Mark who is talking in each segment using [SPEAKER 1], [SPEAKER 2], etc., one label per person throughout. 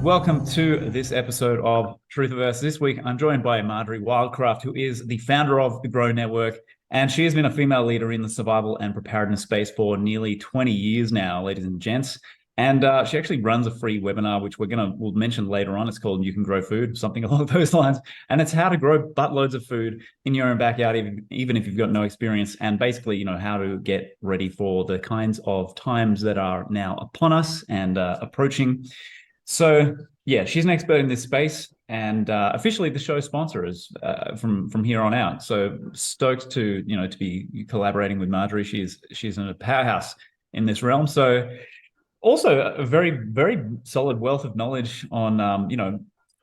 [SPEAKER 1] welcome to this episode of Truthiverse. This week, I'm joined by Marjory Wildcraft, who is the founder of the Grow Network, and she has been a female leader in the survival and preparedness space for nearly 20 years now, ladies and gents. And she actually runs a free webinar, which we'll mention later on. It's called "You Can Grow Food," something along those lines, and it's how to grow buttloads of food in your own backyard, even if you've got no experience, and basically, how to get ready for the kinds of times that are now upon us and approaching. So yeah, she's an expert in this space, and officially the show's sponsor is from here on out. So stoked to be collaborating with Marjory. She's a powerhouse in this realm. So also a very, very solid wealth of knowledge on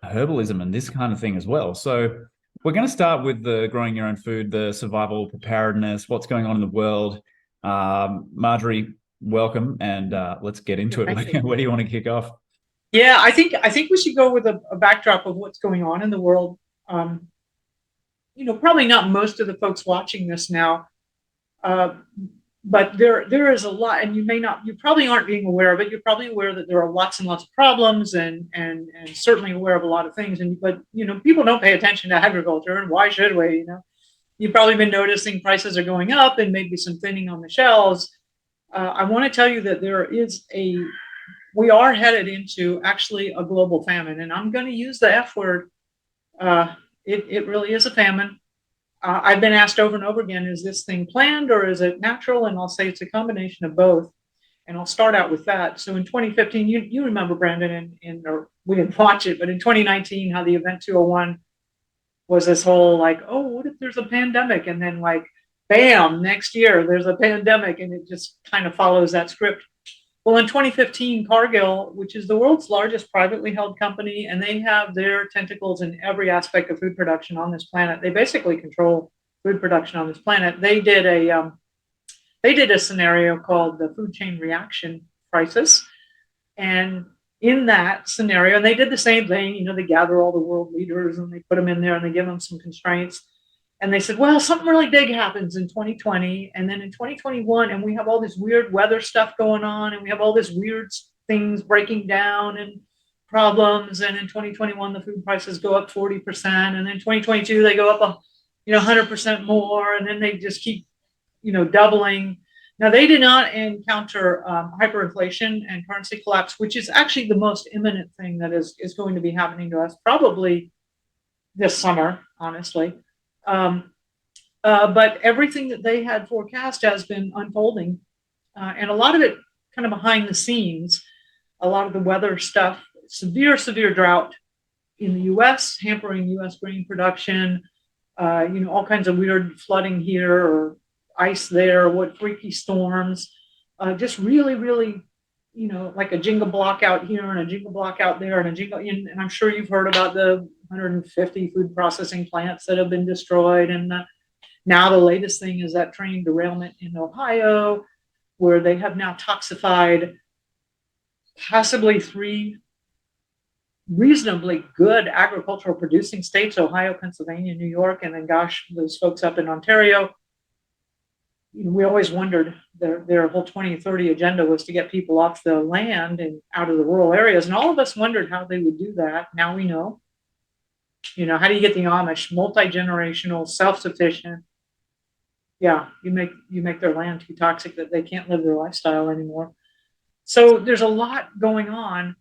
[SPEAKER 1] herbalism and this kind of thing as well. So we're going to start with the growing your own food, the survival preparedness, what's going on in the world. Marjory, welcome, and let's get into it. Where do you want to kick off?
[SPEAKER 2] Yeah, I think we should go with a backdrop of what's going on in the world. Probably not most of the folks watching this now, but there is a lot, and you probably aren't being aware of it. You're probably aware that there are lots and lots of problems, and certainly aware of a lot of things. But people don't pay attention to agriculture, and why should we? You've probably been noticing prices are going up, and maybe some thinning on the shelves. I want to tell you that we are headed into actually a global famine, and I'm going to use the F word. It really is a famine. I've been asked over and over again, is this thing planned or is it natural? And I'll say it's a combination of both. And I'll start out with that. So in 2015, you remember, Brandon, or we didn't watch it, but in 2019, how the Event 201 was this whole oh, what if there's a pandemic? And then bam, next year there's a pandemic, and it just kind of follows that script. Well, in 2015, Cargill, which is the world's largest privately held company, and they have their tentacles in every aspect of food production on this planet. They basically control food production on this planet. They did a scenario called the food chain reaction crisis, and in that scenario, and they did the same thing. They gather all the world leaders and they put them in there and they give them some constraints. And they said, well, something really big happens in 2020. And then in 2021, and we have all this weird weather stuff going on, and we have all this weird things breaking down and problems. And in 2021, the food prices go up 40%. And then 2022, they go up 100% more. And then they just keep, doubling. Now, they did not encounter hyperinflation and currency collapse, which is actually the most imminent thing that is going to be happening to us probably this summer, honestly. But everything that they had forecast has been unfolding, and a lot of it kind of behind the scenes. A lot of the weather stuff, severe drought in the U.S., hampering U.S. grain production. All kinds of weird flooding here or ice there. What freaky storms? Just really, really, like a Jenga block out here and a Jenga block out there and a Jenga. And I'm sure you've heard about the 150 food processing plants that have been destroyed. And now the latest thing is that train derailment in Ohio, where they have now toxified possibly 3 reasonably good agricultural producing states: Ohio, Pennsylvania, New York, and then, gosh, those folks up in Ontario. We always wondered, their whole 2030 agenda was to get people off the land and out of the rural areas. And all of us wondered how they would do that. Now we know. How do you get the Amish multi-generational, self-sufficient? Yeah, you make their land too toxic that they can't live their lifestyle anymore. So there's a lot going on.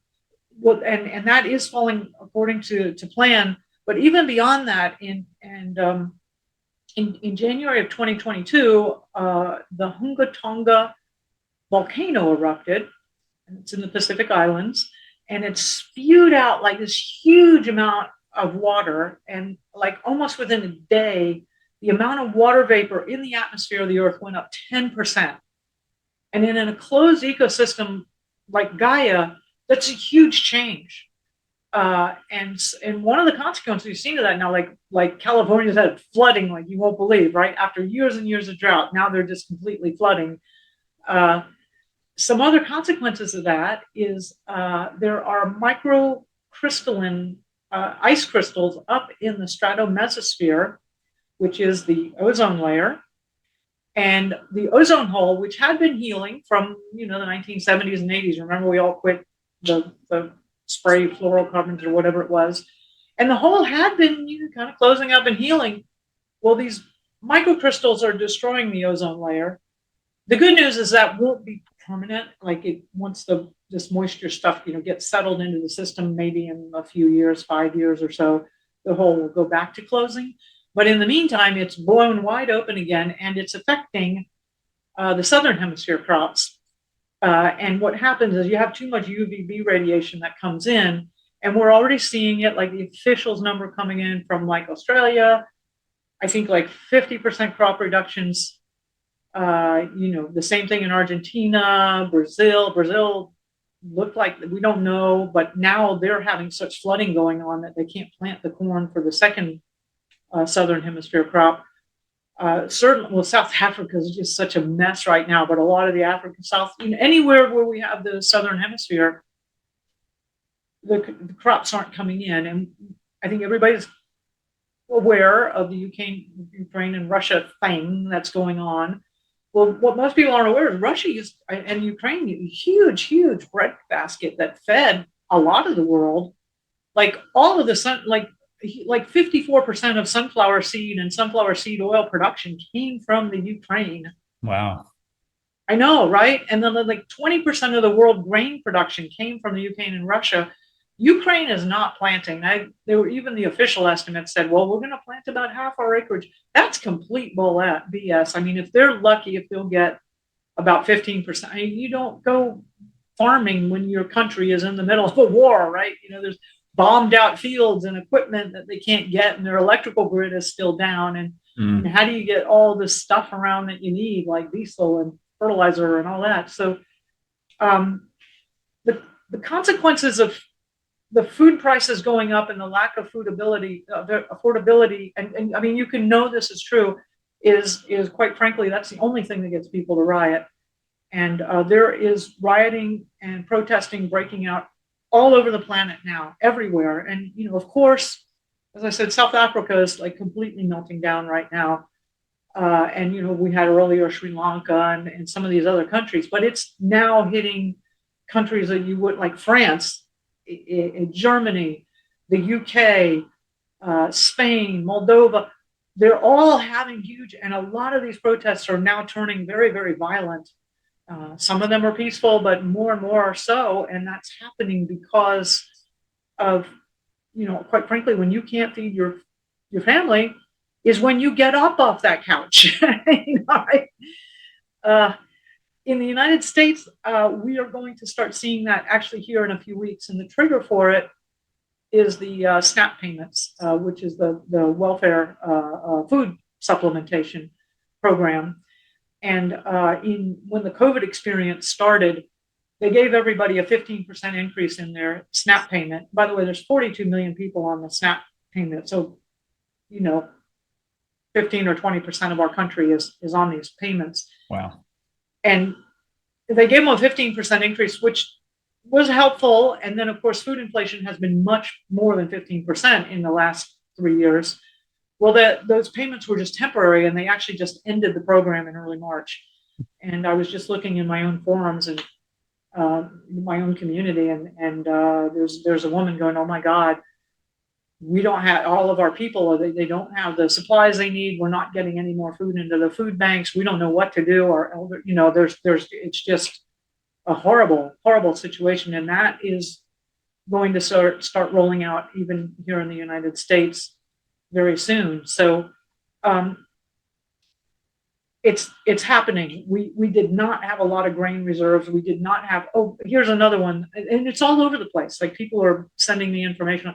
[SPEAKER 2] Well, and that is falling according to plan. But even beyond that, in January of 2022, the Hunga-Tonga volcano erupted, and it's in the Pacific Islands, and it spewed out this huge amount of water, and almost within a day, the amount of water vapor in the atmosphere of the Earth went up 10%. And in a closed ecosystem like Gaia, that's a huge change. And one of the consequences we've seen of that now, like California's had flooding like you won't believe, right? After years and years of drought, now they're just completely flooding. Some other consequences of that is there are microcrystalline ice crystals up in the stratomesosphere, which is the ozone layer. And the ozone hole, which had been healing from the 1970s and 80s. Remember, we all quit the spray fluorocarbons or whatever it was. And the hole had been kind of closing up and healing. Well, these microcrystals are destroying the ozone layer. The good news is that won't be permanent. Like once this moisture stuff, gets settled into the system, maybe in a few years, 5 years or so, the hole will go back to closing. But in the meantime, it's blown wide open again, and it's affecting the southern hemisphere crops. And what happens is you have too much UVB radiation that comes in, and we're already seeing it, like the officials number coming in from like Australia, I think like 50% crop reductions. The same thing in Argentina, Brazil looked like, we don't know, but now they're having such flooding going on that they can't plant the corn for the second southern hemisphere crop. Certainly, South Africa is just such a mess right now, but a lot of the African South, anywhere where we have the southern hemisphere, the crops aren't coming in. And I think everybody's aware of the Ukraine and Russia thing that's going on. Well, what most people aren't aware is Russia and Ukraine, huge breadbasket that fed a lot of the world. Like all of the like 54% of sunflower seed and sunflower seed oil production came from the Ukraine.
[SPEAKER 1] Wow.
[SPEAKER 2] I know, right? And then like 20% of the world grain production came from the Ukraine and Russia. Ukraine is not planting. There were even the official estimates said, well, we're going to plant about half our acreage. That's complete BS. I mean, if they're lucky, if they'll get about 15%, I mean, you don't go farming when your country is in the middle of a war, right? There's bombed out fields and equipment that they can't get, and their electrical grid is still down. And how do you get all this stuff around that you need, like diesel and fertilizer and all that? So the consequences of the food prices going up and the lack of affordability, and I mean, you can know this is true, is quite frankly, that's the only thing that gets people to riot. And there is rioting and protesting breaking out all over the planet now, everywhere. And, of course, as I said, South Africa is like completely melting down right now. And, we had earlier Sri Lanka and some of these other countries, but it's now hitting countries that you would, like France, Germany, the UK, Spain, Moldova. They're all having huge, and a lot of these protests are now turning very, very violent. Some of them are peaceful, but more and more are so, and that's happening because of, quite frankly, when you can't feed your family is when you get up off that couch. Right? In the United States, we are going to start seeing that actually here in a few weeks, and the trigger for it is the SNAP payments, which is the welfare food supplementation program. And when the COVID experience started, they gave everybody a 15% increase in their SNAP payment. By the way, there's 42 million people on the SNAP payment. So, 15 or 20% of our country is on these payments.
[SPEAKER 1] Wow.
[SPEAKER 2] And they gave them a 15% increase, which was helpful. And then, of course, food inflation has been much more than 15% in the last 3 years. Well, those payments were just temporary, and they actually just ended the program in early March. And I was just looking in my own forums and my own community, and there's a woman going, "Oh my God, we don't have all of our people. They don't have the supplies they need. We're not getting any more food into the food banks. We don't know what to do." Our elder, it's just a horrible, horrible situation, and that is going to start rolling out even here in the United States very soon. So it's happening. We did not have a lot of grain reserves. We did not have. Oh, here's another one, and it's all over the place. Like, people are sending me information.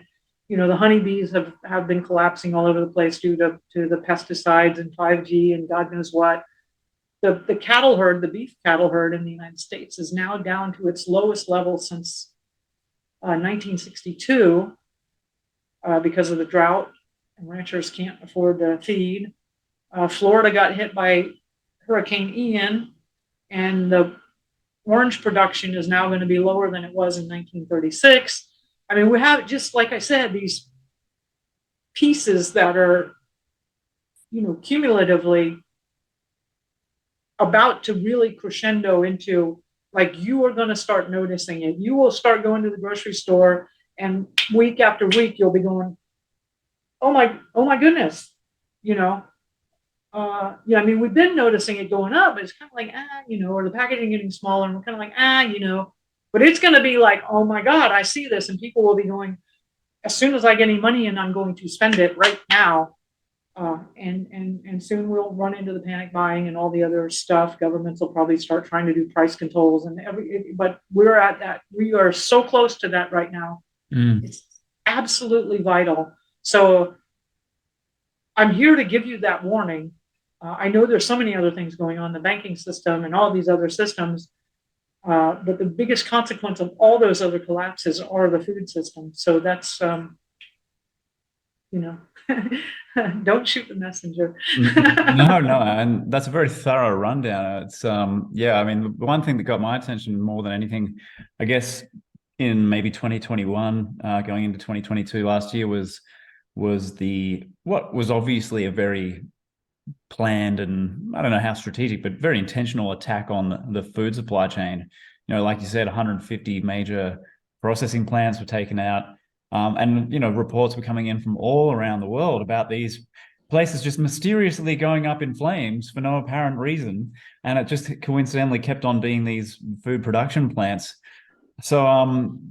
[SPEAKER 2] The honeybees have been collapsing all over the place due to the pesticides and 5G and God knows what. The cattle herd, the beef cattle herd in the United States, is now down to its lowest level since 1962 because of the drought, and ranchers can't afford to feed. Florida got hit by Hurricane Ian, and the orange production is now going to be lower than it was in 1936. I mean, we have, just like I said, these pieces that are, cumulatively about to really crescendo into Like you are going to start noticing it. You will start going to the grocery store, and week after week, you'll be going, oh my goodness, you know. Yeah, I mean, we've been noticing it going up, but it's kind of like, or the packaging getting smaller, and we're kind of like, but it's going to be like, oh my God, I see this, and people will be going, as soon as I get any money in, I'm going to spend it right now. And soon we'll run into the panic buying and all the other stuff. Governments will probably start trying to do price controls but we're at that. We are so close to that right now. It's absolutely vital. So I'm here to give you that warning. I know there's so many other things going on, the banking system and all these other systems. But the biggest consequence of all those other collapses are the food system. So that's, don't shoot the messenger.
[SPEAKER 1] No, and that's a very thorough rundown. It's I mean, the one thing that got my attention more than anything, I guess, in maybe 2021, going into 2022 last year was what was obviously a very planned and I don't know how strategic, but very intentional attack on the food supply chain. Like you said, 150 major processing plants were taken out. And reports were coming in from all around the world about these places just mysteriously going up in flames for no apparent reason, and it just coincidentally kept on being these food production plants. So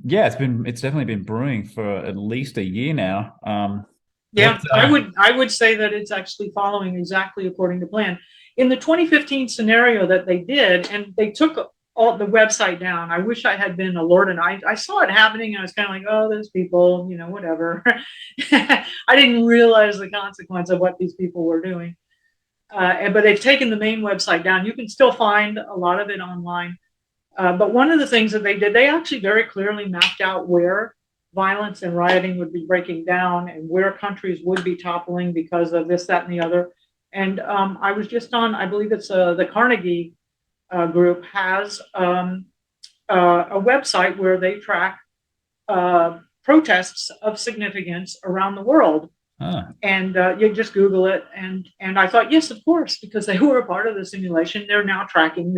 [SPEAKER 1] it's definitely been brewing for at least a year now.
[SPEAKER 2] I would say that it's actually following exactly according to plan. In the 2015 scenario that they did, and they took all the website down. I wish I had been alerted. I saw it happening, and I was kind of like, oh, those people, whatever. I didn't realize the consequence of what these people were doing. But they've taken the main website down. You can still find a lot of it online. But one of the things that they did, they actually very clearly mapped out where violence and rioting would be breaking down and where countries would be toppling because of this, that, and the other. And I was just on, I believe it's the Carnegie group has a website where they track protests of significance around the world. And you just Google it. And I thought, yes, of course, because they were a part of the simulation. They're now tracking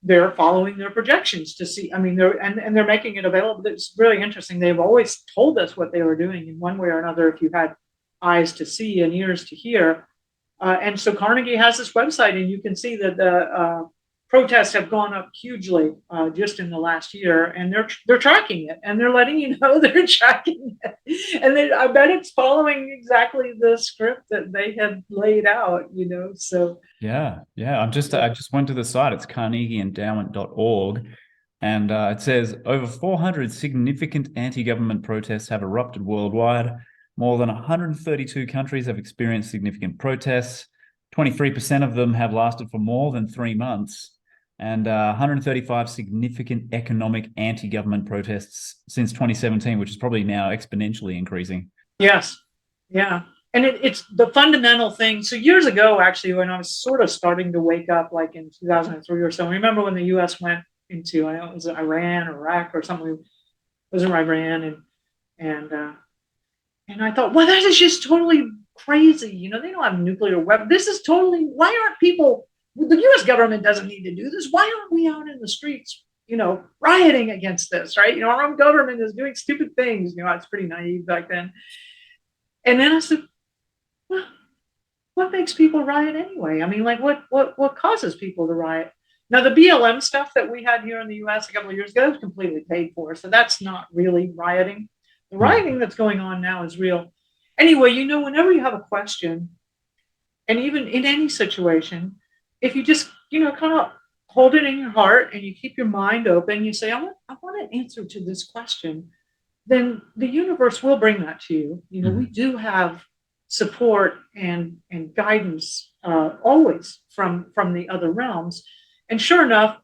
[SPEAKER 2] they're following their projections to see. I mean, they're making it available. It's really interesting. They've always told us what they were doing in one way or another. If you had eyes to see and ears to hear. And so Carnegie has this website, and you can see that the protests have gone up hugely just in the last year, and they're tracking it, and they're letting you know they're tracking it. And I bet it's following exactly the script that they had laid out, So
[SPEAKER 1] I just went to the site. It's carnegieendowment.org, and it says over 400 significant anti-government protests have erupted worldwide. More than 132 countries have experienced significant protests. 23% of them have lasted for more than 3 months, and 135 significant economic anti-government protests since 2017, which is probably now exponentially increasing.
[SPEAKER 2] Yes. Yeah. And it's the fundamental thing. So years ago, actually, when I was sort of starting to wake up, like in 2003 or so, I remember when the U.S. went into, I know it was Iran or Iraq or something. It was in Iran, and I thought, well, that is just totally crazy. They don't have nuclear weapons. This is totally, why aren't people, the US government doesn't need to do this. Why aren't we out in the streets, rioting against this, right? Our own government is doing stupid things. It's pretty naive back then. And then I said, well, what makes people riot anyway? I mean, like what causes people to riot? Now, the BLM stuff that we had here in the US a couple of years ago was completely paid for. So that's not really rioting. The rioting that's going on now is real. Anyway, whenever you have a question, and even in any situation, if you just, kind of hold it in your heart and you keep your mind open, you say, I want an answer to this question, then the universe will bring that to you. We do have support and guidance always from the other realms. And sure enough,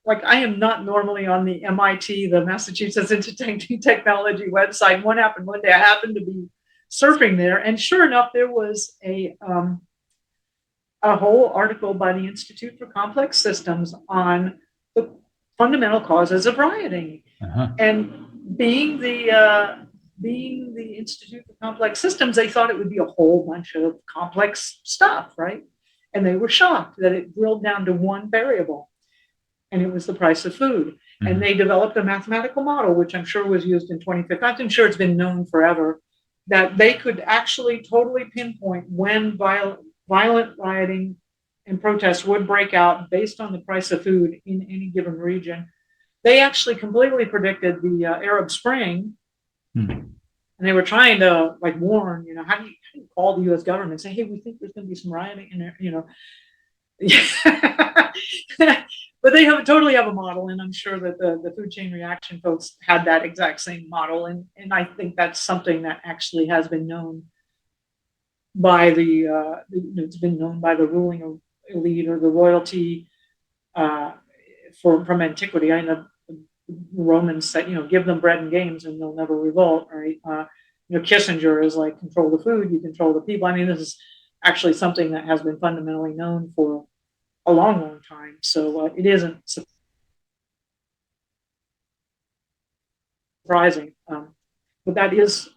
[SPEAKER 2] like I am not normally on the MIT, the Massachusetts Institute of Technology website. What happened one day? I happened to be surfing there, and sure enough, there was a whole article by the Institute for Complex Systems on the fundamental causes of rioting. And being the Institute for Complex Systems, they thought it would be a whole bunch of complex stuff, right? And they were shocked that it drilled down to one variable. and it was the price of food. Mm-hmm. And they developed a mathematical model, which I'm sure was used in 2015. I'm sure it's been known forever, that they could actually totally pinpoint when violent rioting and protests would break out based on the price of food in any given region. They actually completely predicted the Arab Spring. Mm-hmm. And they were trying to like warn, how do you call the U.S. government and say, hey, we think there's going to be some rioting in there, But they totally have a model, and I'm sure that the food chain reaction folks had that exact same model, and I think that's something that actually has been known by it's been known by the ruling elite or the royalty from antiquity. I know the Romans said, give them bread and games and they'll never revolt, right? Kissinger is like, control the food, you control the people. I mean, this is actually something that has been fundamentally known for a long, long time. So it isn't surprising. But that is,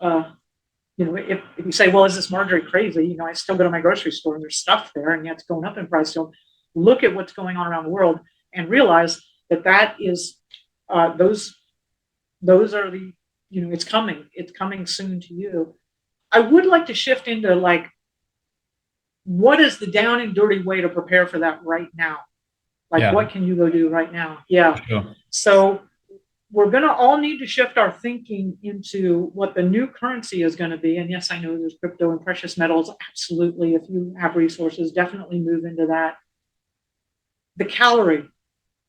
[SPEAKER 2] if you say, well, is this Marjory crazy? I still go to my grocery store and there's stuff there and yet it's going up in price. So look at what's going on around the world and realize that is, those are the, it's coming soon to you. I would like to shift into like, what is the down and dirty way to prepare for that right now? Like, what can you go do right now? Yeah. Sure. So we're going to all need to shift our thinking into what the new currency is going to be. And yes, I know there's crypto and precious metals. Absolutely. If you have resources, definitely move into that. The calorie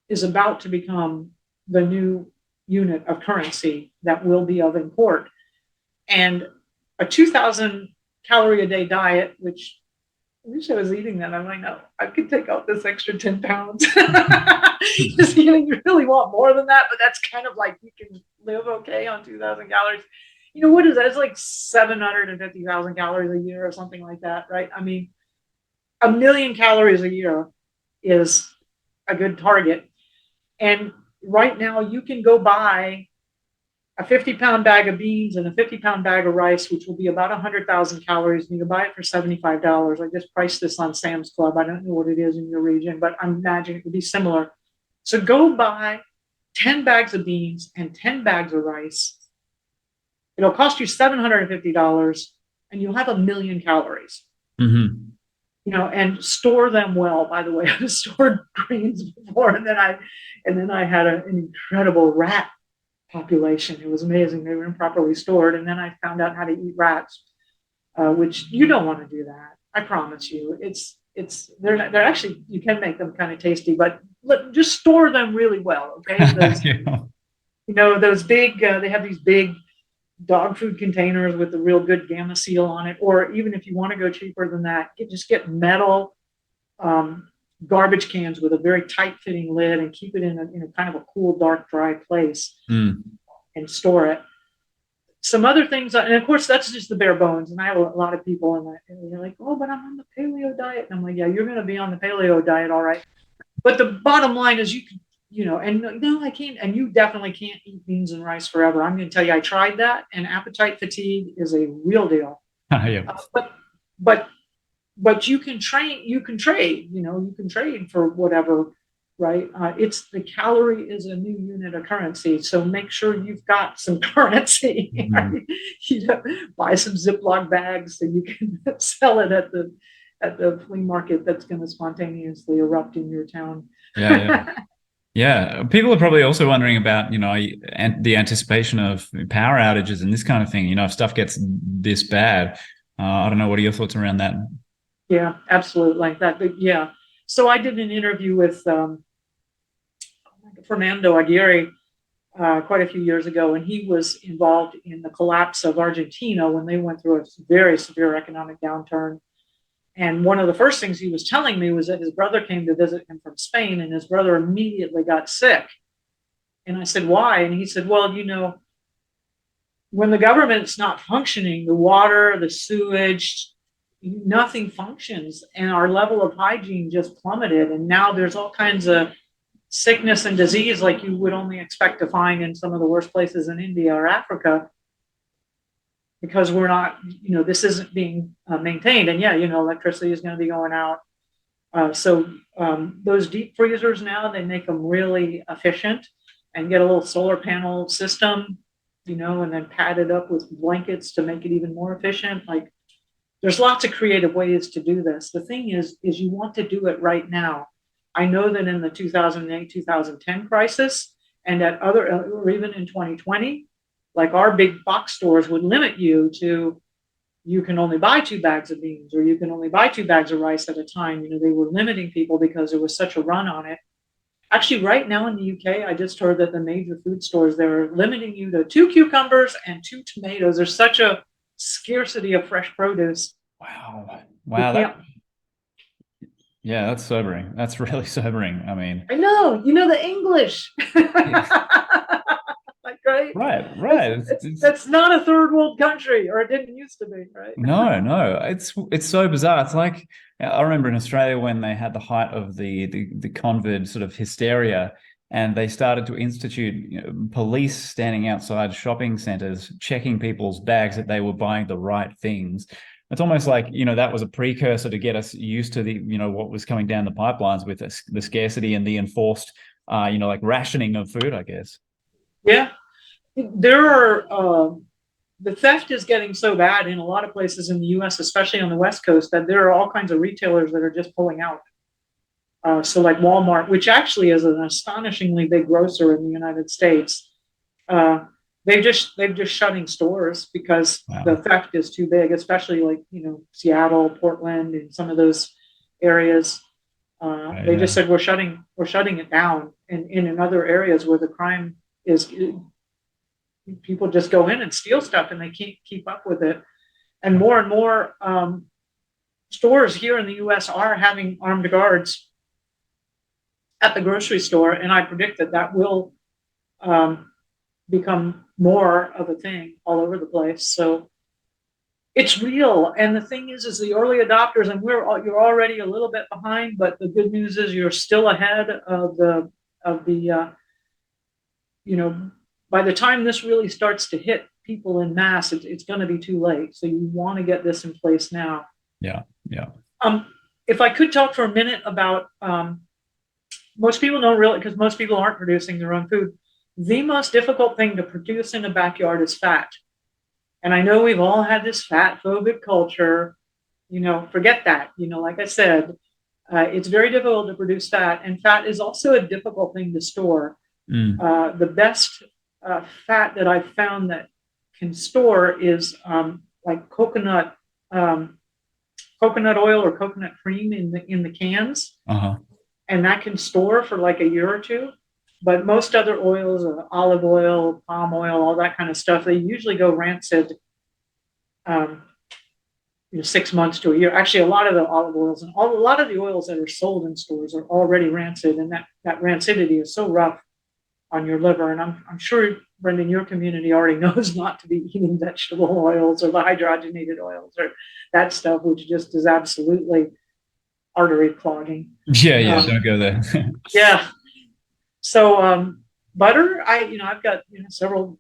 [SPEAKER 2] is about to become the new unit of currency that will be of import. And a 2,000 calorie a day diet, which I wish I was eating that. I'm like, no, I could take out this extra 10 pounds. Just, you really want more than that, but that's kind of like, you can live okay on 2,000 calories. What is that? It's like 750,000 calories a year or something like that, right? I mean, 1 million calories a year is a good target. And right now you can go buy a 50-pound bag of beans and a 50-pound bag of rice, which will be about 100,000 calories. And you can buy it for $75. I just priced this on Sam's Club. I don't know what it is in your region, but I'm imagining it would be similar. So go buy 10 bags of beans and 10 bags of rice. It'll cost you $750 and you'll have 1 million calories. Mm-hmm. And store them well. By the way, I stored greens before, and then I had an incredible rat population. It was amazing. They were improperly stored, and then I found out how to eat rats, which you don't want to do that. I promise you. They're actually, you can make them kind of tasty, but just store them really well. Okay. Those big. They have these big dog food containers with the real good gamma seal on it, or even if you want to go cheaper than that, just get metal garbage cans with a very tight fitting lid and keep it in a kind of a cool, dark, dry place and store it. Some other things, and of course that's just the bare bones. And I have a lot of people and they're like, oh, but I'm on the paleo diet. And I'm like, yeah, you're going to be on the paleo diet, all right. But the bottom line is you can, and no, I can't, and you definitely can't eat beans and rice forever. I'm going to tell you, I tried that, and appetite fatigue is a real deal. Yeah. But you can trade, you can trade for whatever, right? It's the calorie is a new unit of currency. So make sure you've got some currency, mm-hmm. right? Buy some Ziploc bags so you can sell it at the flea market that's going to spontaneously erupt in your town.
[SPEAKER 1] Yeah. Yeah, people are probably also wondering about, the anticipation of power outages and this kind of thing. If stuff gets this bad, I don't know. What are your thoughts around that?
[SPEAKER 2] Yeah, absolutely, like that. But yeah, so I did an interview with Fernando Aguirre quite a few years ago, and he was involved in the collapse of Argentina when they went through a very severe economic downturn. And one of the first things he was telling me was that his brother came to visit him from Spain, and his brother immediately got sick. And I said, why? And he said, well, when the government's not functioning, the water, the sewage, nothing functions. And our level of hygiene just plummeted. And now there's all kinds of sickness and disease like you would only expect to find in some of the worst places in India or Africa, because we're not, this isn't being maintained. And yeah, electricity is going to be going out. Those deep freezers now, they make them really efficient, and get a little solar panel system, and then pad it up with blankets to make it even more efficient. Like, there's lots of creative ways to do this. The thing is you want to do it right now. I know that in the 2008, 2010 crisis, and at or even in 2020, like, our big box stores would limit you to, you can only buy 2 bags of beans, or you can only buy 2 bags of rice at a time. They were limiting people because there was such a run on it. Actually, right now in the UK, I just heard that the major food stores, they're limiting you to 2 cucumbers and 2 tomatoes. There's such a scarcity of fresh produce.
[SPEAKER 1] Wow. Wow. Yeah, that's sobering. That's really sobering. I mean,
[SPEAKER 2] I know, the English. Like, right?
[SPEAKER 1] Right.
[SPEAKER 2] That's not a third world country, or it didn't used to be, right?
[SPEAKER 1] No. It's so bizarre. It's like, I remember in Australia when they had the height of the convid sort of hysteria, and they started to institute, police standing outside shopping centers checking people's bags that they were buying the right things. It's almost like, that was a precursor to get us used to the, what was coming down the pipelines with the scarcity and the enforced, like rationing of food, I guess.
[SPEAKER 2] Yeah. There are, the theft is getting so bad in a lot of places in the US, especially on the West Coast, that there are all kinds of retailers that are just pulling out. So like Walmart, which actually is an astonishingly big grocer in the United States, they're just shutting stores because the theft is too big, especially like, Seattle, Portland, and some of those areas. They just said, we're shutting it down. And in other areas where the crime is, people just go in and steal stuff, and they can't keep up with it. And more stores here in the US are having armed guards at the grocery store, and I predict that will become more of a thing all over the place. So it's real. And the thing is the early adopters, and you're already a little bit behind, but the good news is you're still ahead of the by the time this really starts to hit people in mass, it's going to be too late. So you want to get this in place now.
[SPEAKER 1] Yeah.
[SPEAKER 2] If I could talk for a minute about, most people don't really, because most people aren't producing their own food. The most difficult thing to produce in a backyard is fat. And I know we've all had this fat phobic culture, forget that. Like I said, it's very difficult to produce fat, and fat is also a difficult thing to store. The best fat that I've found that can store is like coconut oil or coconut cream in the cans, and that can store for like a year or two. But most other oils, olive oil, palm oil, all that kind of stuff, they usually go rancid 6 months to a year. Actually, a lot of the olive oils and a lot of the oils that are sold in stores are already rancid, and that rancidity is so rough on your liver. And I'm sure, Brendan, your community already knows not to be eating vegetable oils or the hydrogenated oils or that stuff, which just is absolutely artery clogging.
[SPEAKER 1] Yeah, don't go there.
[SPEAKER 2] Yeah. So butter, I've got several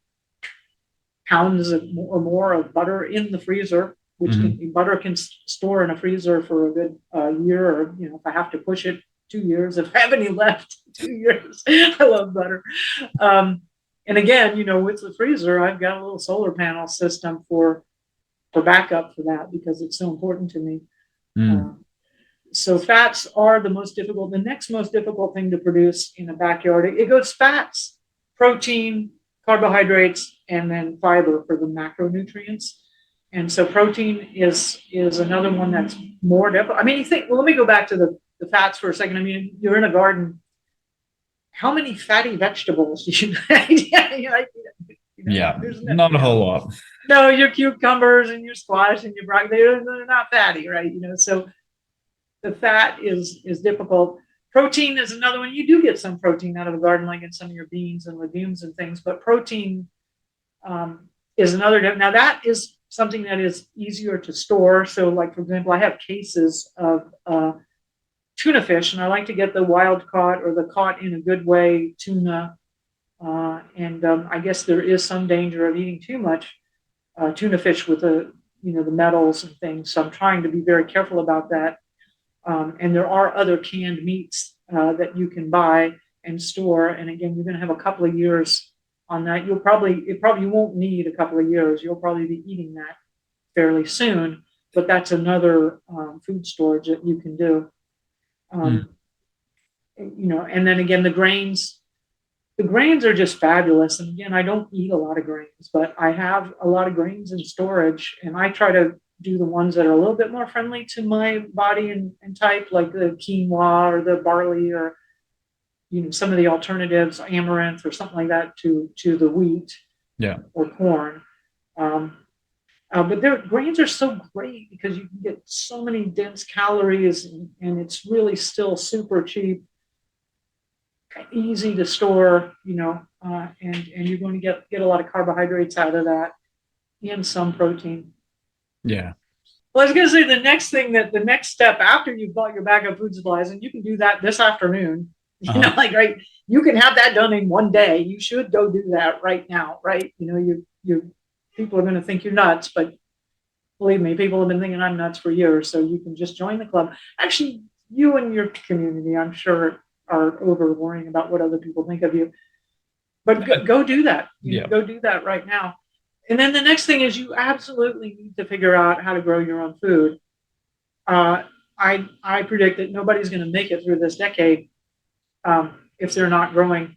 [SPEAKER 2] pounds or more of butter in the freezer, which butter can store in a freezer for a good year, or if I have to push it, 2 years. If I have any left, 2 years. I love butter. And again, with the freezer, I've got a little solar panel system for backup for that, because it's so important to me. So fats are the most difficult. The next most difficult thing to produce in a backyard, it goes fats, protein, carbohydrates, and then fiber for the macronutrients. And so protein is another one that's more difficult. I mean, let me go back to the fats for a second. I mean, you're in a garden. How many fatty vegetables do you
[SPEAKER 1] Yeah, not a whole lot.
[SPEAKER 2] No, your cucumbers and your squash and your broccoli, they're not fatty, right? So the fat is difficult. Protein is another one. You do get some protein out of a garden, like in some of your beans and legumes and things, but protein is another. Now that is something that is easier to store. So like, for example, I have cases of tuna fish, and I like to get the wild caught or the caught in a good way tuna. And I guess there is some danger of eating too much tuna fish with the metals and things. So I'm trying to be very careful about that. And there are other canned meats that you can buy and store. And again, you're going to have a couple of years on that. You won't need a couple of years. You'll probably be eating that fairly soon. But that's another food storage that you can do. And then again, the grains are just fabulous. And again, I don't eat a lot of grains, but I have a lot of grains in storage, and I try to do the ones that are a little bit more friendly to my body and type, like the quinoa or the barley, or some of the alternatives, amaranth or something like that, to the wheat, or corn. But grains are so great because you can get so many dense calories, and it's really still super cheap, easy to store, and you're going to get a lot of carbohydrates out of that, and some protein.
[SPEAKER 1] Yeah.
[SPEAKER 2] Well, I was going to say the next step after you've bought your backup food supplies, and you can do that this afternoon. Right, you can have that done in one day. You should go do that right now, right? You people are going to think you're nuts, but believe me, people have been thinking I'm nuts for years. So you can just join the club. Actually, you and your community, I'm sure, are over worrying about what other people think of you. But go do that. Go do that right now. And then the next thing is you absolutely need to figure out how to grow your own food. I predict that nobody's going to make it through this decade if they're not growing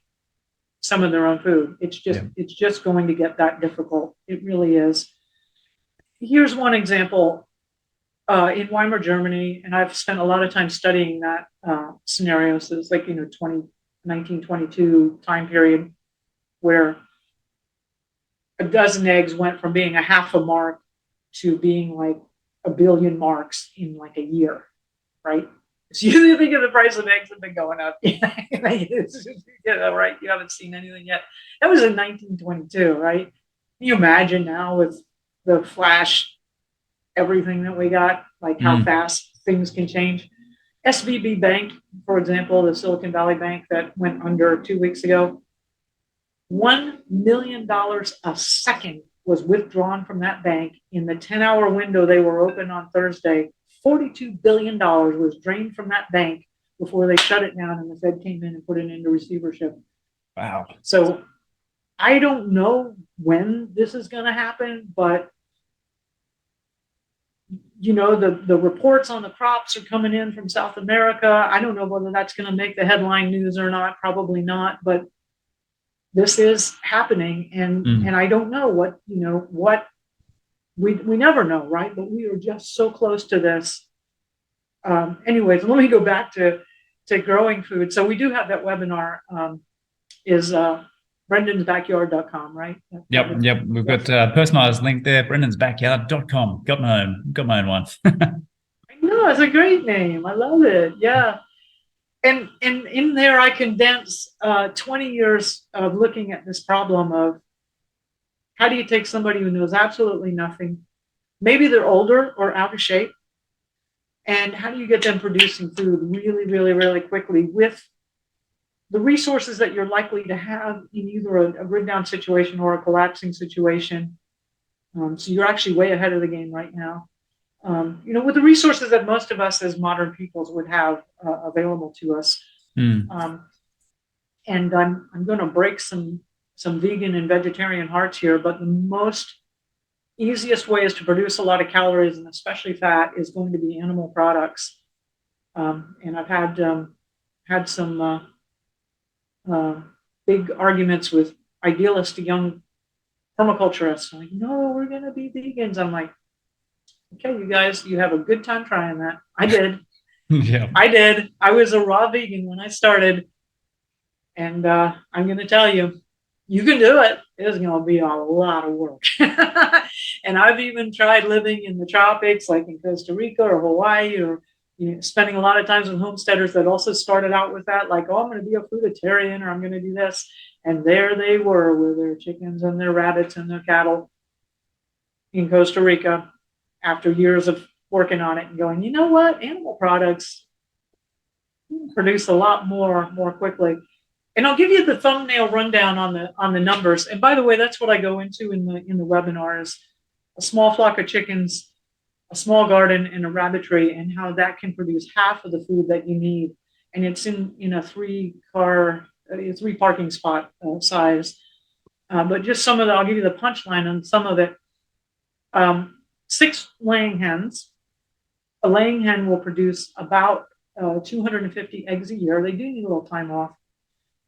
[SPEAKER 2] some of their own food. It's just going to get that difficult. It really is. Here's one example. In Weimar, Germany, and I've spent a lot of time studying that scenario. So it's like 1922 time period, where a dozen eggs went from being a half a mark to being like a billion marks in like a year, right? So you think of the price of eggs have been going up. Right? You haven't seen anything yet. That was in 1922, right? Can you imagine now with the flash everything that we got, like how fast things can change? SVB Bank, for example, the Silicon Valley Bank that went under 2 weeks ago, $1 million a second was withdrawn from that bank in the 10-hour window they were open on Thursday. $42 billion was drained from that bank before they shut it down and the Fed came in and put it into receivership.
[SPEAKER 1] Wow.
[SPEAKER 2] So I don't know when this is going to happen, but the reports on the crops are coming in from South America. I don't know whether that's going to make the headline news or not. Probably not, but this is happening, and I don't know what we never know, right? But we are just so close to this. Anyways, let me go back to growing food. So we do have that webinar. Is brendansbackyard.com, right?
[SPEAKER 1] Yep. We've got a personalized link there, brendansbackyard.com. Got my own one.
[SPEAKER 2] I know, it's a great name. I love it. Yeah. And in there, I condense 20 years of looking at this problem of how do you take somebody who knows absolutely nothing, maybe they're older or out of shape, and how do you get them producing food really, really, really quickly with the resources that you're likely to have in either a grid down situation or a collapsing situation. So you're actually way ahead of the game right now. With the resources that most of us as modern peoples would have available to us. And I'm going to break some vegan and vegetarian hearts here, but the most easiest way is to produce a lot of calories and especially fat is going to be animal products. And I've had some big arguments with idealistic young permaculturists. Like, no, we're going to be vegans. I'm like, okay, you guys, you have a good time trying that. I did.
[SPEAKER 1] Yeah.
[SPEAKER 2] I did. I was a raw vegan when I started. And I'm going to tell you, you can do it. It's going to be a lot of work. And I've even tried living in the tropics, like in Costa Rica or Hawaii, or spending a lot of times with homesteaders that also started out with that, like, oh, I'm going to be a fruitarian, or I'm going to do this. And there they were with their chickens and their rabbits and their cattle in Costa Rica after years of working on it and going, you know what? Animal products produce a lot more quickly. And I'll give you the thumbnail rundown on the numbers. And by the way, that's what I go into in the webinar is a small flock of chickens a small garden and a rabbitry, and how that can produce half of the food that you need. And it's in a three parking spot size. But just some of the, I'll give you the punchline on some of it. 6 laying hens. A laying hen will produce about 250 eggs a year. They do need a little time off.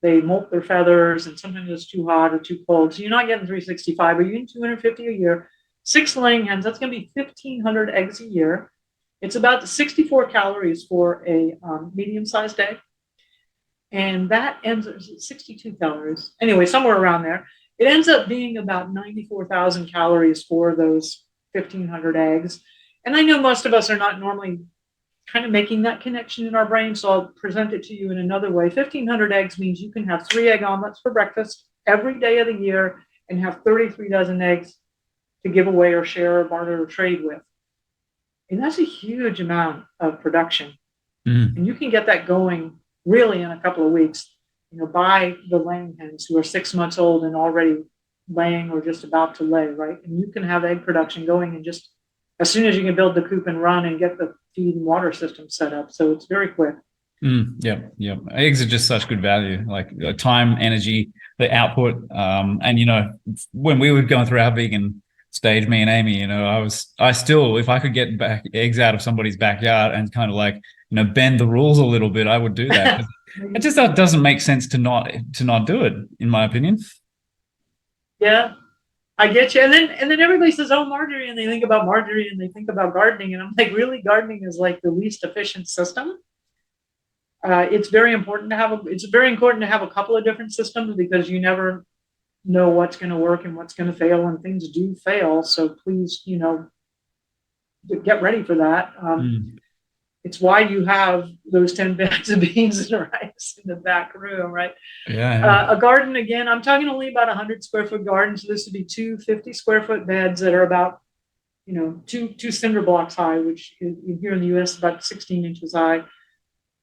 [SPEAKER 2] They molt their feathers, and sometimes it's too hot or too cold. So you're not getting 365, but you're getting 250 a year. 6 laying hens, that's going to be 1,500 eggs a year. It's about 64 calories for a medium-sized egg. And that ends at 62 calories. Anyway, somewhere around there. It ends up being about 94,000 calories for those 1,500 eggs. And I know most of us are not normally kind of making that connection in our brain, so I'll present it to you in another way. 1,500 eggs means you can have 3 egg omelets for breakfast every day of the year and have 33 dozen eggs to give away or share or barter or trade with. And that's a huge amount of production. And you can get that going really in a couple of weeks, by the laying hens who are 6 months old and already laying or just about to lay, right? And you can have egg production going in just as soon as you can build the coop and run and get the feed and water system set up. So it's very quick.
[SPEAKER 1] Yeah. Eggs are just such good value, like time, energy, the output. And when we were going through our vegan stage, me and Amy, I still, if I could get back eggs out of somebody's backyard and kind of like, bend the rules a little bit, I would do that. It just doesn't make sense to not do it, in my opinion.
[SPEAKER 2] Yeah, I get you. And then everybody says, "Oh, Marjory," and they think about Marjory and they think about gardening, and I'm like, really, gardening is like the least efficient system. It's very important to have a couple of different systems, because you never know what's going to work and what's going to fail, and things do fail. So please, get ready for that. It's why you have those 10 bags of beans and rice in the back room, right?
[SPEAKER 1] Yeah.
[SPEAKER 2] A garden, again, I'm talking only about 100 square foot gardens. So this would be 2 50 square foot beds that are about, two cinder blocks high, which here in the US is about 16 inches high.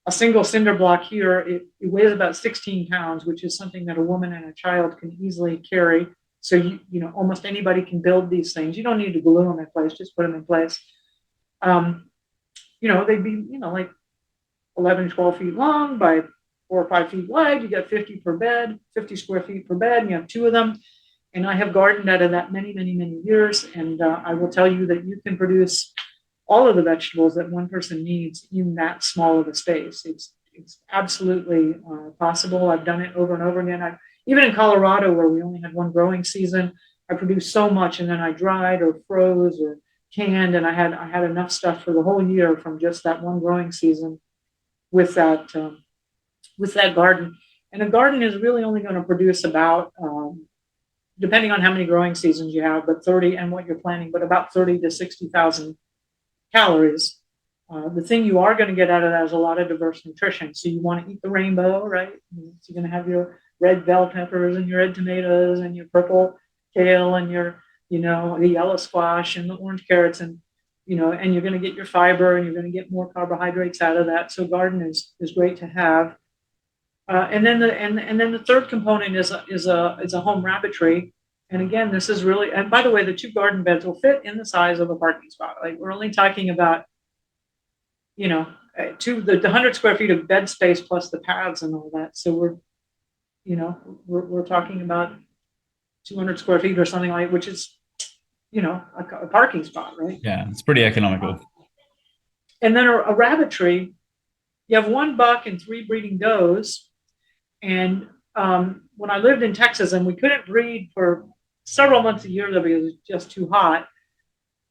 [SPEAKER 2] A single cinder block here, it weighs about 16 pounds, which is something that a woman and a child can easily carry. So, almost anybody can build these things. You don't need to glue them in place, just put them in place. They'd be, like 11, 12 feet long by 4 or 5 feet wide. You got 50 per bed, 50 square feet per bed, and you have 2 of them. And I have gardened out of that many, many, many years. And I will tell you that you can produce all of the vegetables that one person needs in that small of a space. It's absolutely possible. I've done it over and over again. Even in Colorado, where we only had one growing season, I produced so much, and then I dried or froze or canned, and I had enough stuff for the whole year from just that one growing season with that garden. And a garden is really only going to produce about, depending on how many growing seasons you have, but 30 and what you're planting, but about 30 to 60,000 calories. The thing you are going to get out of that is a lot of diverse nutrition. So you want to eat the rainbow, right? So you're going to have your red bell peppers and your red tomatoes and your purple kale and your the yellow squash and the orange carrots, and and you're going to get your fiber, and you're going to get more carbohydrates out of that. So garden is great to have. And then the third component is a home rabbitry. And again, this is really, and by the way, the 2 garden beds will fit in the size of a parking spot. Like, we're only talking about, the 100 square feet of bed space plus the paths and all that. So we're talking about 200 square feet or something like, which is, a parking spot, right?
[SPEAKER 1] Yeah, it's pretty economical.
[SPEAKER 2] And then a rabbitry, you have 1 buck and 3 breeding does. And when I lived in Texas, and we couldn't breed for several months a year because it was just too hot,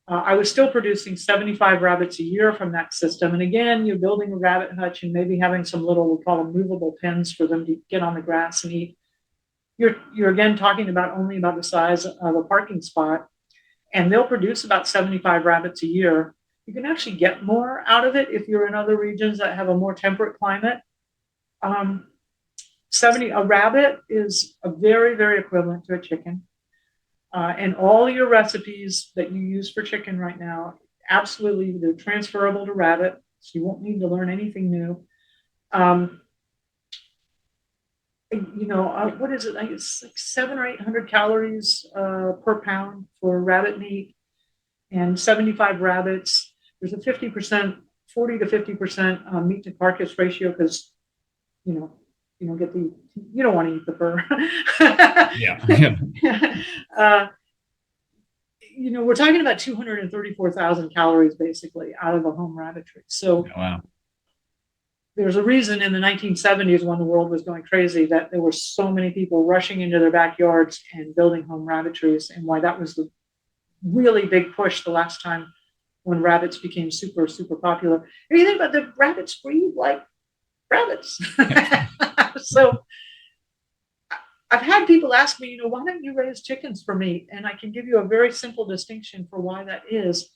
[SPEAKER 2] I was still producing 75 rabbits a year from that system. And again, you're building a rabbit hutch and maybe having some little, we call them movable pens, for them to get on the grass and eat. You're again talking about only about the size of a parking spot, and they'll produce about 75 rabbits a year. You can actually get more out of it if you're in other regions that have a more temperate climate. A rabbit is a very, very equivalent to a chicken. And all your recipes that you use for chicken right now, absolutely, they're transferable to rabbit, so you won't need to learn anything new. What is it? I think it's like 700 or 800 calories per pound for rabbit meat. and 75 rabbits. There's a 50%, 40 to 50% meat to carcass ratio because, you know, you don't want to eat the fur.
[SPEAKER 1] Yeah.
[SPEAKER 2] We're talking about 234,000 calories basically out of a home rabbitry. So
[SPEAKER 1] Wow.
[SPEAKER 2] there's a reason in the 1970s when the world was going crazy that there were so many people rushing into their backyards and building home rabbitries, and why that was the really big push the last time when rabbits became super, super popular. And you think about the rabbits breed like rabbits. So I've had people ask me, why don't you raise chickens for meat? And I can give you a very simple distinction for why that is.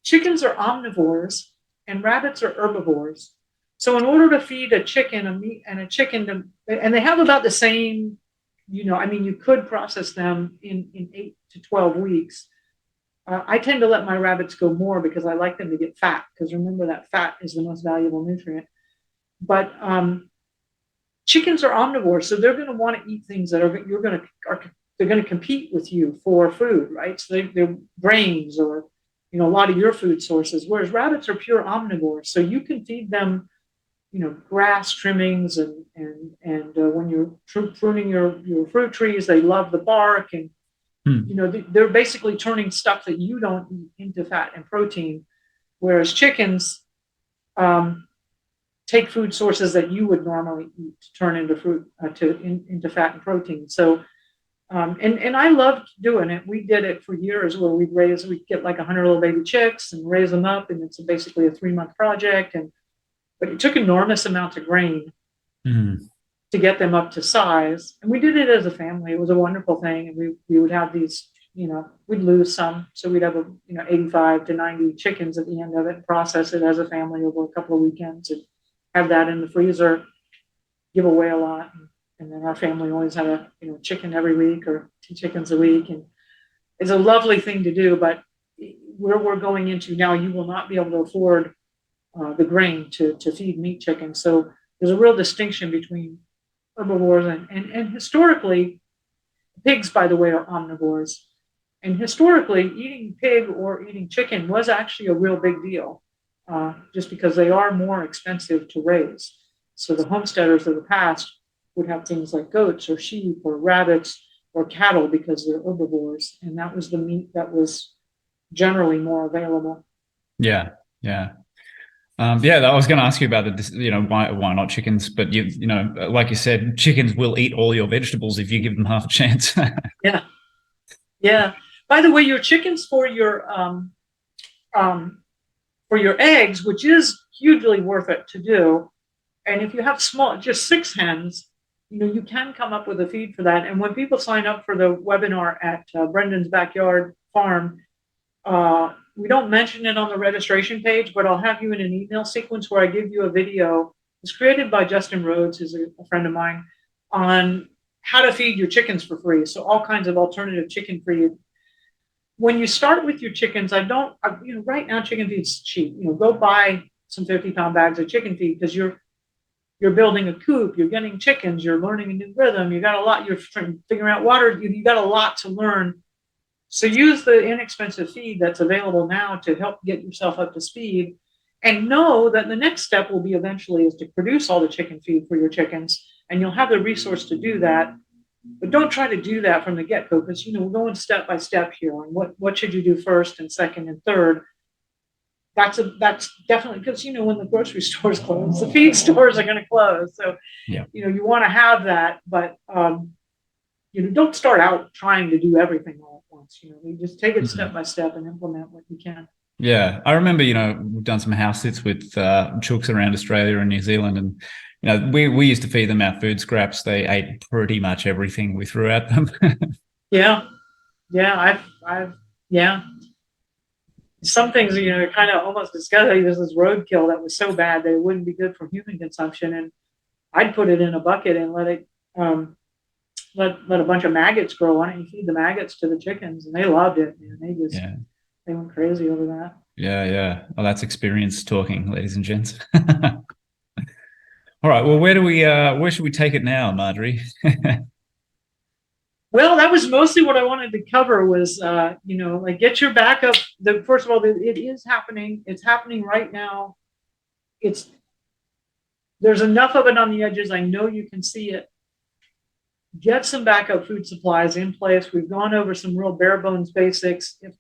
[SPEAKER 2] Chickens are omnivores and rabbits are herbivores. So in order to feed a chicken a meat and a chicken, and they have about the same, you could process them in 8 to 12 weeks. I tend to let my rabbits go more because I like them to get fat, because remember that fat is the most valuable nutrient. But chickens are omnivores, so they're going to want to eat things that they're going to compete with you for food, right? So they're grains or a lot of your food sources. Whereas rabbits are pure omnivores, so you can feed them, grass trimmings and when you're pruning your fruit trees, they love the bark, and they're basically turning stuff that you don't eat into fat and protein, whereas chickens take food sources that you would normally eat to turn into into fat and protein. So, and I loved doing it. We did it for years where we'd get like 100 little baby chicks and raise them up, and it's basically a 3-month project. But it took enormous amounts of grain to get them up to size. And we did it as a family. It was a wonderful thing. And we would have these, we'd lose some. So we'd have 85 to 90 chickens at the end of it, and process it as a family over a couple of weekends, and have that in the freezer, give away a lot. And then our family always had a chicken every week or 2 chickens a week. And it's a lovely thing to do. But where we're going into now, you will not be able to afford the grain to feed meat chickens. So there's a real distinction between herbivores and historically, pigs, by the way, are omnivores. And historically, eating pig or eating chicken was actually a real big deal, just because they are more expensive to raise. So the homesteaders of the past would have things like goats or sheep or rabbits or cattle because they're herbivores, and that was the meat that was generally more available.
[SPEAKER 1] Yeah. I was going to ask you about why not chickens, but like you said, chickens will eat all your vegetables if you give them half a chance.
[SPEAKER 2] Yeah. By the way, your chickens for your eggs, which is hugely worth it to do, and if you have just 6 hens, you can come up with a feed for that. And when people sign up for the webinar at Brendan's Backyard Farm, we don't mention it on the registration page, but I'll have you in an email sequence where I give you a video. It's created by Justin Rhodes, who's a friend of mine, on how to feed your chickens for free. So all kinds of alternative chicken feed. When you start with your chickens, right now chicken feed's cheap. Go buy some 50-pound bags of chicken feed, because you're building a coop, you're getting chickens, you're learning a new rhythm, you got a lot, you're figuring out water, you got a lot to learn. So use the inexpensive feed that's available now to help get yourself up to speed, and know that the next step will be eventually is to produce all the chicken feed for your chickens, and you'll have the resource to do that. But don't try to do that from the get-go, because we're going step by step here on what should you do first and second and third. That's definitely, because when the grocery stores close, the feed stores are going to close. So you want to have that, but don't start out trying to do everything all at once. You just take it step by step and implement what you can.
[SPEAKER 1] Yeah, I remember, we've done some house sits with chooks around Australia and New Zealand, and we used to feed them our food scraps. They ate pretty much everything we threw at them.
[SPEAKER 2] I've some things, kind of almost disgusting. There's this roadkill that was so bad that it wouldn't be good for human consumption, and I'd put it in a bucket and let it let a bunch of maggots grow on it, and feed the maggots to the chickens, and they loved it. They went crazy over that.
[SPEAKER 1] Yeah. Well, that's experience talking, ladies and gents. All right. Well, where should we take it now, Marjory?
[SPEAKER 2] Well, that was mostly what I wanted to cover was, like get your backup. First of all, it is happening. It's happening right now. It's There's enough of it on the edges. I know you can see it. Get some backup food supplies in place. We've gone over some real bare bones basics. If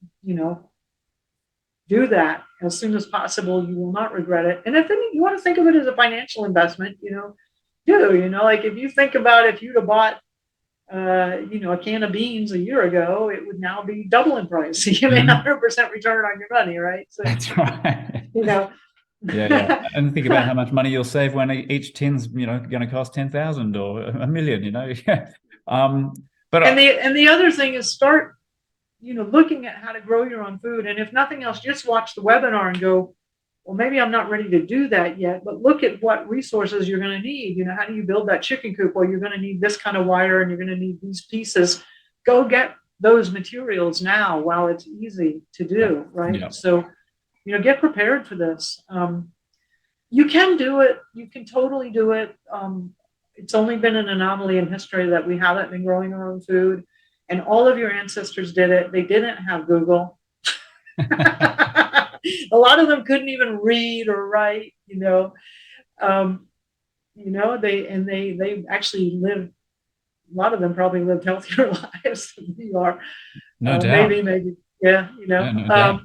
[SPEAKER 2] do that as soon as possible, you will not regret it. And if you want to think of it as a financial investment, like if you think about if you'd have bought a can of beans a year ago, it would now be double in price. You get 100% return on your money, right? So
[SPEAKER 1] That's right.
[SPEAKER 2] Yeah.
[SPEAKER 1] And think about how much money you'll save when each tin's, going to cost 10,000 or a million, But
[SPEAKER 2] the other thing is start, looking at how to grow your own food. And if nothing else, just watch the webinar and go, well, maybe I'm not ready to do that yet, but look at what resources you're going to need. How do you build that chicken coop? Well, you're going to need this kind of wire and you're going to need these pieces. Go get those materials now while it's easy to do, right? Yeah. So, get prepared for this. You can do it. You can totally do it. It's only been an anomaly in history that we haven't been growing our own food. And all of your ancestors did it. They didn't have Google. A lot of them couldn't even read or write, they actually lived, a lot of them probably lived healthier lives than we are.
[SPEAKER 1] No doubt.
[SPEAKER 2] Maybe. Yeah. No doubt.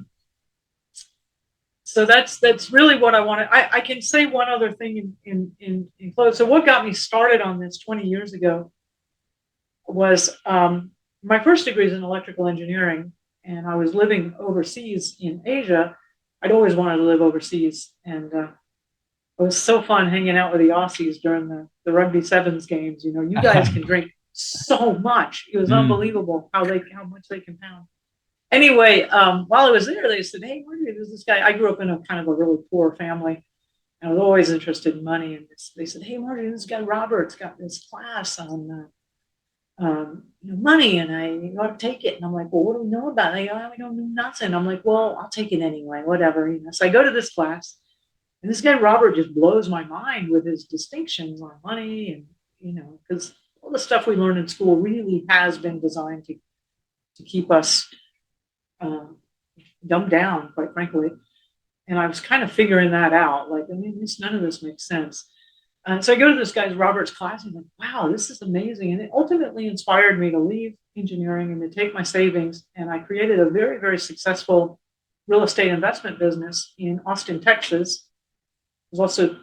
[SPEAKER 2] So that's really what I wanted. I can say one other thing in close. So what got me started on this 20 years ago was my first degree is in electrical engineering, and I was living overseas in Asia. I'd always wanted to live overseas, and it was so fun hanging out with the Aussies during the rugby sevens games. You guys can drink so much. It was unbelievable how much they can pound. Anyway, while I was there, they said, "Hey, there's this guy." I grew up in a kind of a really poor family, and I was always interested in money. And they said, "Hey, Marjory, this guy Robert's got this class on money, and you ought to take it." And I'm like, "Well, what do we know about it?" We don't know nothing. I'm like, "Well, I'll take it anyway, whatever." So I go to this class, and this guy Robert just blows my mind with his distinctions on money, and because all the stuff we learned in school really has been designed to keep us dumbed down, quite frankly. And I was kind of figuring that out. Like, none of this makes sense. So I go to this guy's Robert's class, and I'm like, wow, this is amazing. And it ultimately inspired me to leave engineering and to take my savings. And I created a very, very successful real estate investment business in Austin, Texas. I was also,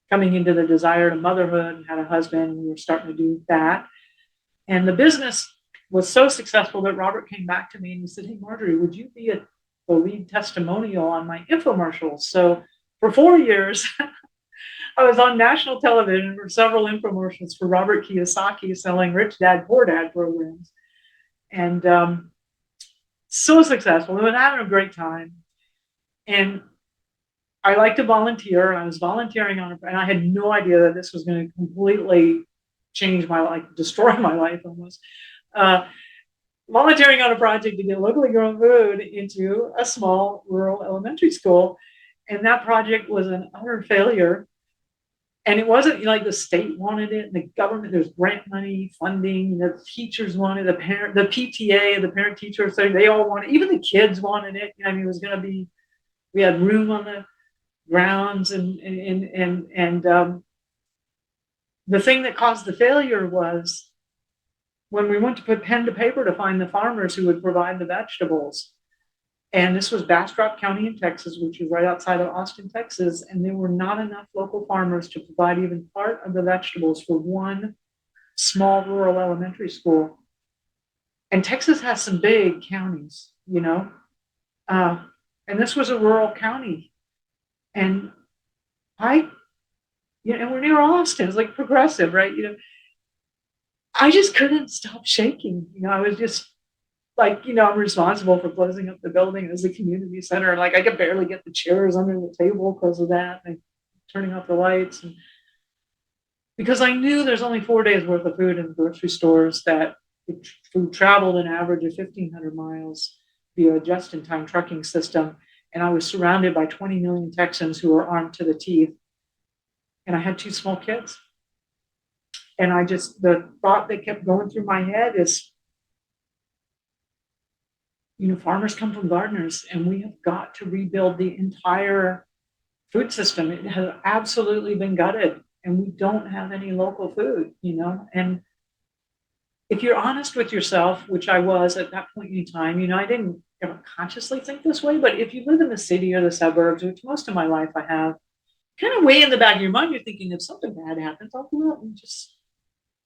[SPEAKER 2] coming into the desire to motherhood and had a husband. And we were starting to do that. And the business was so successful that Robert came back to me and he said, "Hey, Marjory, would you be the lead testimonial on my infomercials?" So for 4 years, I was on national television for several infomercials for Robert Kiyosaki selling Rich Dad, Poor Dad programs. And so successful. We were having a great time. And I like to volunteer. And I was volunteering and I had no idea that this was going to completely change my life, destroy my life almost. Volunteering on a project to get locally grown food into a small rural elementary school. And that project was an utter failure. And it wasn't like the state wanted it, and the government, there's grant money, funding, the teachers wanted, the PTA, the parent teacher, so they all wanted, even the kids wanted it. It was going to be, we had room on the grounds, and the thing that caused the failure was when we went to put pen to paper to find the farmers who would provide the vegetables. And this was Bastrop County in Texas, which is right outside of Austin, Texas. And there were not enough local farmers to provide even part of the vegetables for one small rural elementary school. And Texas has some big counties, and this was a rural county. And and we're near Austin. It's like progressive, right? I just couldn't stop shaking. I was just like, I'm responsible for closing up the building as a community center. And like, I could barely get the chairs under the table because of that, and turning off the lights. And because I knew there's only 4 days worth of food in the grocery stores, that food traveled an average of 1,500 miles via a just-in-time trucking system. And I was surrounded by 20 million Texans who were armed to the teeth. And I had 2 small kids. And the thought that kept going through my head is, farmers come from gardeners, and we have got to rebuild the entire food system. It has absolutely been gutted, and we don't have any local food, and if you're honest with yourself, which I was at that point in time, I didn't ever consciously think this way, but if you live in the city or the suburbs, which most of my life I have, kind of way in the back of your mind, you're thinking if something bad happens, I'll go out and just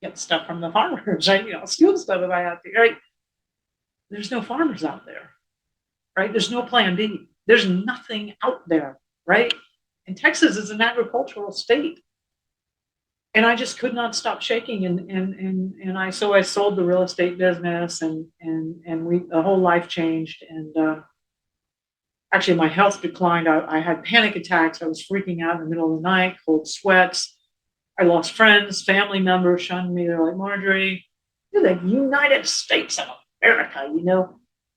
[SPEAKER 2] get stuff from the farmers, right? Steal stuff if I have to, right? There's no farmers out there, right? There's no plan B. There's nothing out there, right? And Texas is an agricultural state. And I just could not stop shaking. And I sold the real estate business, and the whole life changed. And actually my health declined. I had panic attacks. I was freaking out in the middle of the night, cold sweats. I lost friends, family members shunned me. They're like, Marjory, you're the United States of America,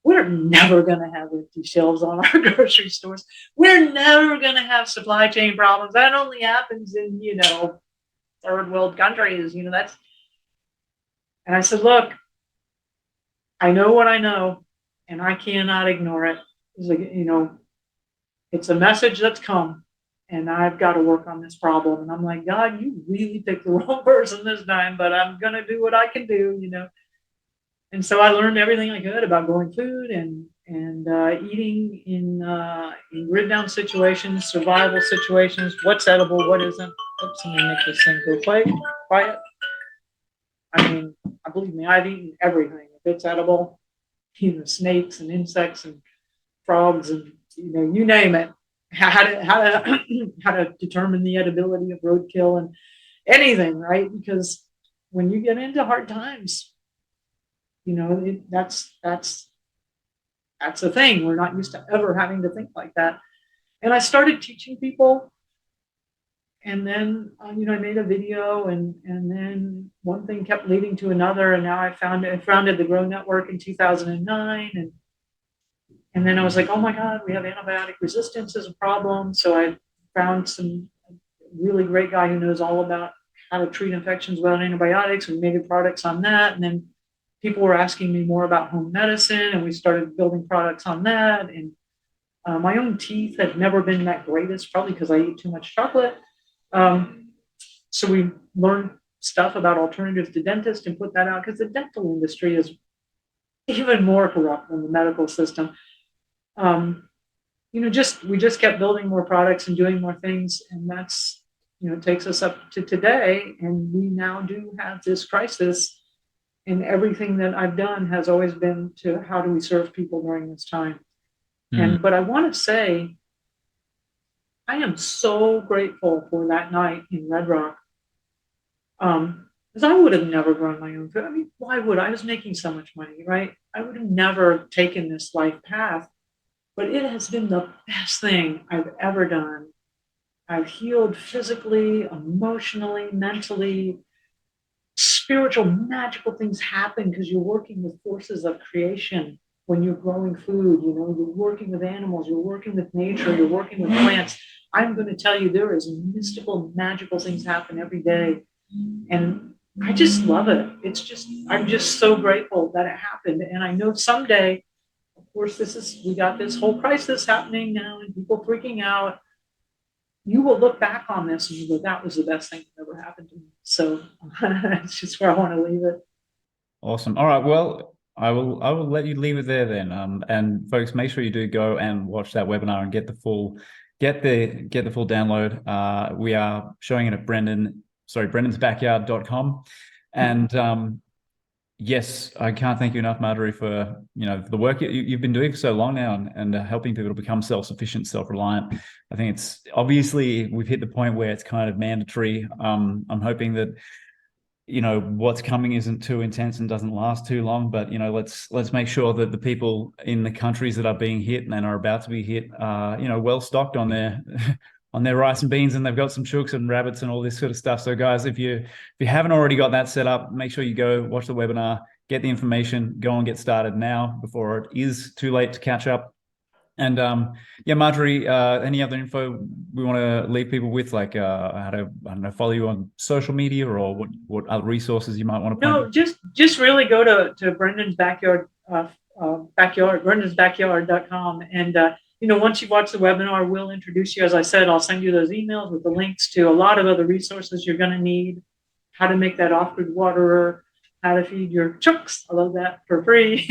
[SPEAKER 2] we're never going to have empty shelves on our grocery stores. We're never going to have supply chain problems. That only happens in, third world countries, that's. And I said, look, I know what I know, and I cannot ignore it. It's like, it's a message that's come, and I've got to work on this problem. And I'm like, God, you really picked the wrong person this time, but I'm going to do what I can do, And so I learned everything I could about growing food and eating in grid down situations, survival situations, what's edible, what isn't. Oops, I'm gonna make this thing go quiet. I mean, believe me, I've eaten everything. If it's edible, snakes and insects and frogs and you name it. How to determine the edibility of roadkill and anything, right? Because when you get into hard times, that's the thing. We're not used to ever having to think like that. And I started teaching people, and then I made a video, and then one thing kept leading to another, and now I founded the Grow Network in 2009, and then I was like, oh my God, we have antibiotic resistance as a problem. So I found some really great guy who knows all about how to treat infections without antibiotics. We made products on that, and then people were asking me more about home medicine, and we started building products on that. And my own teeth had never been that greatest, probably because I eat too much chocolate. So we learned stuff about alternatives to dentists and put that out, because the dental industry is even more corrupt than the medical system. We just kept building more products and doing more things, and that's takes us up to today. And we now do have this crisis. And everything that I've done has always been to how do we serve people during this time. But I want to say, I am so grateful for that night in Red Rock. Because I would have never grown my own food. I mean, why would I? I was making so much money, right? I would have never taken this life path. But it has been the best thing I've ever done. I've healed physically, emotionally, mentally. Spiritual, magical things happen because you're working with forces of creation. When you're growing food, you're working with animals, you're working with nature, you're working with plants. I'm going to tell you, there is mystical, magical things happen every day. And I just love it. I'm just so grateful that it happened. And I know someday, of course, we got this whole crisis happening now and people freaking out. You will look back on this and you go, that was the best thing that ever happened to me. So that's just where I want to leave it.
[SPEAKER 1] Awesome. All right. Well, I will let you leave it there then. And folks, make sure you do go and watch that webinar and get the full download. We are showing it at brendonsbackyard.com. And yes, I can't thank you enough, Marjory, for the work you've been doing for so long now, and helping people to become self-sufficient, self-reliant. I think it's obviously we've hit the point where it's kind of mandatory. I'm hoping that what's coming isn't too intense and doesn't last too long. But let's make sure that the people in the countries that are being hit and are about to be hit are well stocked on their on their rice and beans, and they've got some chooks and rabbits and all this sort of stuff. So guys, if you haven't already got that set up, make sure you go watch the webinar, get the information, go and get started now before it is too late to catch up. And yeah, Marjory, any other info we want to leave people with, like how to, I don't know, follow you on social media, or what other resources you might want to point
[SPEAKER 2] No, just really go to Brendan's backyard, brendansbackyard.com. And, once you watch the webinar, we'll introduce you. As I said, I'll send you those emails with the links to a lot of other resources you're going to need, how to make that off-grid waterer, how to feed your chooks, I love that, for free,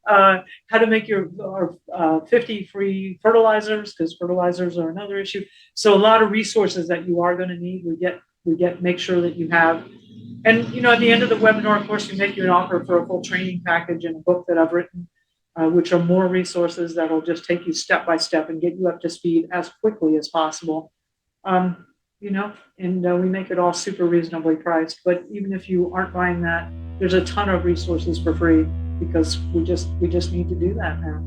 [SPEAKER 2] how to make your 50 free fertilizers, because fertilizers are another issue. So a lot of resources that you are going to need, make sure that you have. And, at the end of the webinar, of course, we make you an offer for a full training package and a book that I've written, which are more resources that'll just take you step by step and get you up to speed as quickly as possible. And we make it all super reasonably priced. But even if you aren't buying that, there's a ton of resources for free, because we just need to do that now.